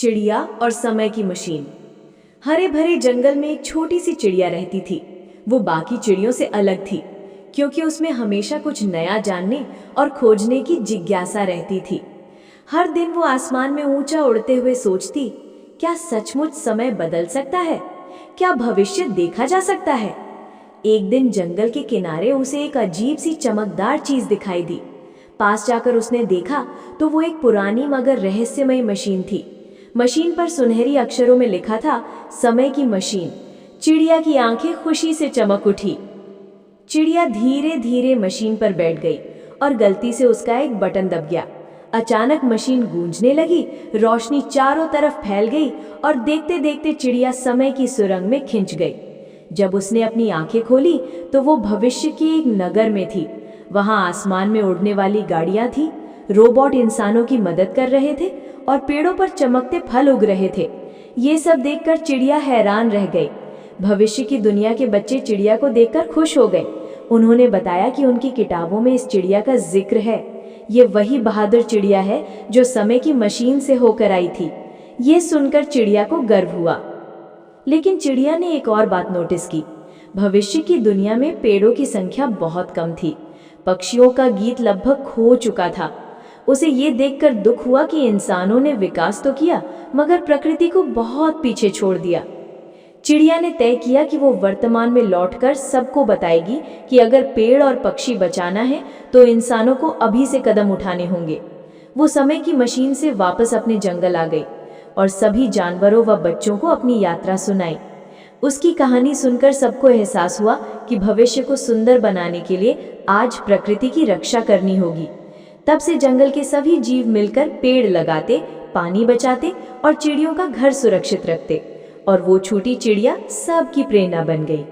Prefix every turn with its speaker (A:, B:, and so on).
A: चिड़िया और समय की मशीन। हरे भरे जंगल में एक छोटी सी चिड़िया रहती थी। वो बाकी चिड़ियों से अलग थी क्योंकि उसमें हमेशा कुछ नया जानने और खोजने की जिज्ञासा रहती थी। हर दिन वो आसमान में ऊंचा उड़ते हुए सोचती, क्या सचमुच समय बदल सकता है? क्या भविष्य देखा जा सकता है? एक दिन जंगल के किनारे उसे एक अजीब सी चमकदार चीज दिखाई दी। पास जाकर उसने देखा तो वो एक पुरानी मगर रहस्यमयी मशीन थी। मशीन पर सुनहरी अक्षरों में लिखा था, समय की मशीन। चिड़िया की आंखें खुशी से चमक उठी। चिड़िया धीरे धीरे मशीन पर बैठ गई और गलती से उसका एक बटन दब गया। अचानक मशीन गूंजने लगी, रोशनी चारों तरफ फैल गई और देखते देखते चिड़िया समय की सुरंग में खिंच गई। जब उसने अपनी आंखें खोली तो वो भविष्य के एक नगर में थी। वहां आसमान में उड़ने वाली गाड़ियां थी, रोबोट इंसानों की मदद कर रहे थे और पेड़ों पर चमकते फल उग रहे थे। ये सब देखकर चिड़िया हैरान रह गई। भविष्य की दुनिया के बच्चे चिड़िया को देखकर खुश हो गए। उन्होंने बताया कि उनकी किताबों में इस चिड़िया का जिक्र है। ये वही बहादुर चिड़िया है जो समय की मशीन से होकर आई थी। ये सुनकर चिड़िया को गर्व हुआ। लेकिन चिड़िया ने एक और बात नोटिस की। भविष्य की दुनिया में पेड़ों की संख्या बहुत कम थी। पक्षियों का गीत लगभग खो चुका था। उसे ये देखकर दुख हुआ कि इंसानों ने विकास तो किया मगर प्रकृति को बहुत पीछे छोड़ दिया। चिड़िया ने तय किया कि वो वर्तमान में लौटकर सबको बताएगी कि अगर पेड़ और पक्षी बचाना है तो इंसानों को अभी से कदम उठाने होंगे। वो समय की मशीन से वापस अपने जंगल आ गई और सभी जानवरों व बच्चों को अपनी यात्रा सुनाई। उसकी कहानी सुनकर सबको एहसास हुआ कि भविष्य को सुंदर बनाने के लिए आज प्रकृति की रक्षा करनी होगी। तब से जंगल के सभी जीव मिलकर पेड़ लगाते, पानी बचाते और चिड़ियों का घर सुरक्षित रखते और वो छोटी चिड़िया सबकी प्रेरणा बन गई।